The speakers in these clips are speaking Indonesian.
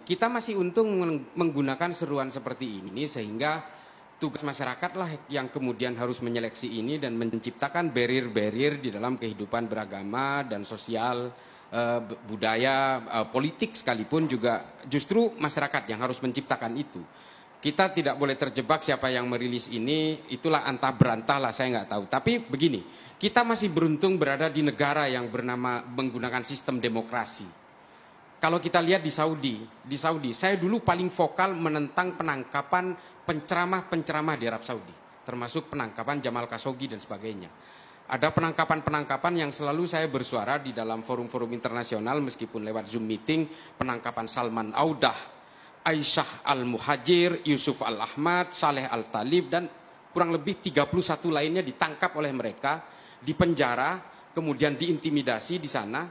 kita masih untung menggunakan seruan seperti ini sehingga tugas masyarakatlah yang kemudian harus menyeleksi ini dan menciptakan barrier-barrier di dalam kehidupan beragama dan sosial, budaya, politik sekalipun juga justru masyarakat yang harus menciptakan itu. Kita tidak boleh terjebak siapa yang merilis ini, itulah antah berantah lah, saya nggak tahu. Tapi begini, kita masih beruntung berada di negara yang bernama menggunakan sistem demokrasi. Kalau kita lihat di Saudi, saya dulu paling vokal menentang penangkapan penceramah-penceramah di Arab Saudi, termasuk penangkapan Jamal Khashoggi dan sebagainya. Ada penangkapan-penangkapan yang selalu saya bersuara di dalam forum-forum internasional meskipun lewat Zoom meeting, penangkapan Salman Audah, Aisyah Al-Muhajir, Yusuf Al-Ahmad, Saleh Al-Talib, dan kurang lebih 31 lainnya ditangkap oleh mereka, dipenjara, kemudian diintimidasi di sana.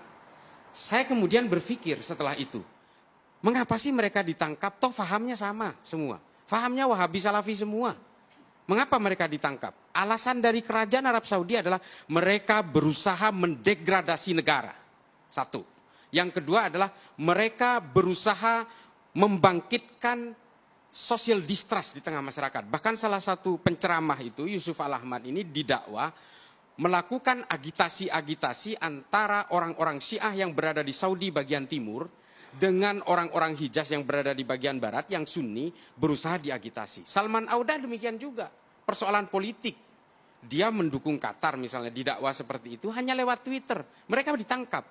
Saya kemudian berpikir setelah itu, mengapa sih mereka ditangkap? Toh fahamnya sama semua. Fahamnya Wahabi Salafi semua. Mengapa mereka ditangkap? Alasan dari kerajaan Arab Saudi adalah mereka berusaha mendegradasi negara. Satu. Yang kedua adalah mereka berusaha membangkitkan social distrust di tengah masyarakat. Bahkan salah satu penceramah itu, Yusuf Al-Ahmad ini didakwa melakukan agitasi-agitasi antara orang-orang Syiah yang berada di Saudi bagian timur dengan orang-orang Hijaz yang berada di bagian barat yang Sunni berusaha diagitasi. Salman Audah demikian juga, persoalan politik. Dia mendukung Qatar misalnya, didakwa seperti itu hanya lewat Twitter. Mereka ditangkap.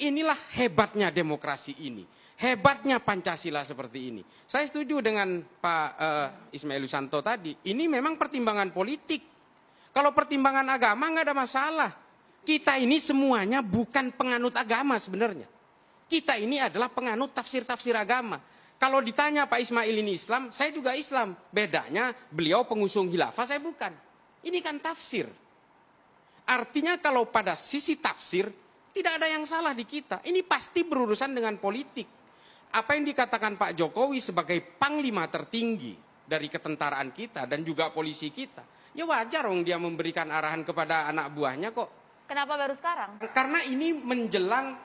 Inilah hebatnya demokrasi ini. Hebatnya Pancasila seperti ini. Saya setuju dengan Pak Ismail Yusanto tadi. Ini memang pertimbangan politik. Kalau pertimbangan agama nggak ada masalah. Kita ini semuanya bukan penganut agama sebenarnya. Kita ini adalah penganut tafsir-tafsir agama. Kalau ditanya Pak Ismail ini Islam, saya juga Islam. Bedanya beliau pengusung khilafah, saya bukan. Ini kan tafsir. Artinya kalau pada sisi tafsir, tidak ada yang salah di kita. Ini pasti berurusan dengan politik. Apa yang dikatakan Pak Jokowi sebagai panglima tertinggi dari ketentaraan kita dan juga polisi kita. Ya wajar dong dia memberikan arahan kepada anak buahnya kok. Kenapa baru sekarang? Karena ini menjelang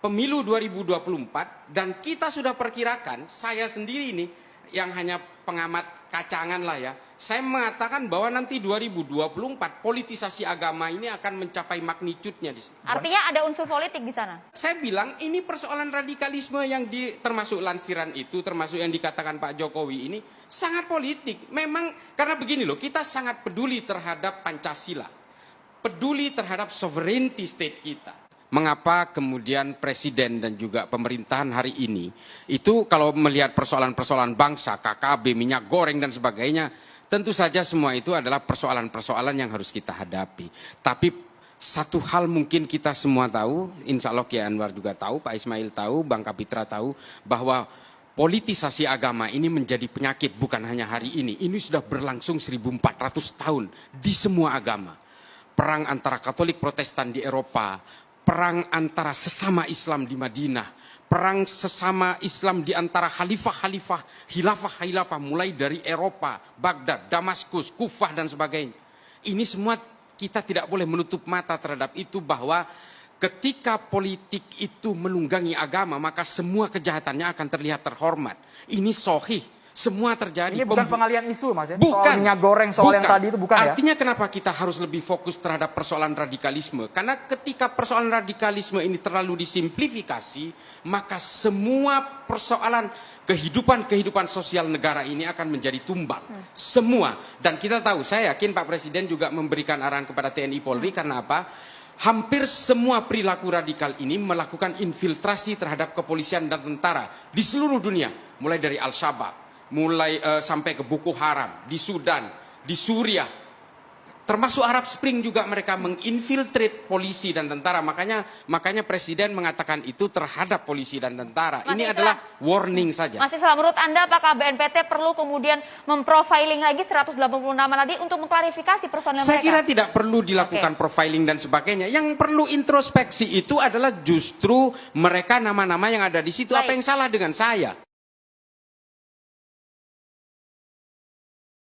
pemilu 2024 dan kita sudah perkirakan, saya sendiri ini yang hanya pengamat kacangan lah ya. Saya mengatakan bahwa nanti 2024 politisasi agama ini akan mencapai magnitudenya di sini. Artinya ada unsur politik di sana? Saya bilang ini persoalan radikalisme yang termasuk lansiran itu, termasuk yang dikatakan Pak Jokowi ini sangat politik. Memang karena begini loh, kita sangat peduli terhadap Pancasila. Peduli terhadap sovereignty state kita. Mengapa kemudian presiden dan juga pemerintahan hari ini itu kalau melihat persoalan-persoalan bangsa, KKB, minyak goreng dan sebagainya, tentu saja semua itu adalah persoalan-persoalan yang harus kita hadapi. Tapi satu hal mungkin kita semua tahu, insya Allah Kiai Anwar juga tahu, Pak Ismail tahu, Bang Kapitra tahu, bahwa politisasi agama ini menjadi penyakit bukan hanya hari ini. Ini sudah berlangsung 1400 tahun di semua agama. Perang antara Katolik Protestan di Eropa, perang antara sesama Islam di Madinah, perang sesama Islam di antara khalifah-khalifah, hilafah-hilafah mulai dari Eropa, Baghdad, Damaskus, Kufah dan sebagainya. Ini semua kita tidak boleh menutup mata terhadap itu bahwa ketika politik itu menunggangi agama maka semua kejahatannya akan terlihat terhormat. Ini sahih. Semua terjadi. Ini bukan pengalian isu Mas ya? Bukan. Soal minyak goreng, soal yang tadi itu bukan ya? Artinya kenapa kita harus lebih fokus terhadap persoalan radikalisme? Karena ketika persoalan radikalisme ini terlalu disimplifikasi, maka semua persoalan kehidupan sosial negara ini akan menjadi tumbang. Semua. Dan kita tahu, saya yakin Pak Presiden juga memberikan arahan kepada TNI Polri. Karena apa? Hampir semua perilaku radikal ini melakukan infiltrasi terhadap kepolisian dan tentara di seluruh dunia. Mulai dari Al-Shabaab. Mulai sampai ke Boko Haram, di Sudan, di Suriah, termasuk Arab Spring juga mereka menginfiltrate polisi dan tentara. Makanya Presiden mengatakan itu terhadap polisi dan tentara. Ini adalah warning saja. Mas Islam, menurut Anda apakah BNPT perlu kemudian memprofiling lagi 180 nama tadi untuk mengklarifikasi personel mereka? Saya kira tidak perlu dilakukan profiling dan sebagainya. Yang perlu introspeksi itu adalah justru mereka nama-nama yang ada di situ. Baik. Apa yang salah dengan saya?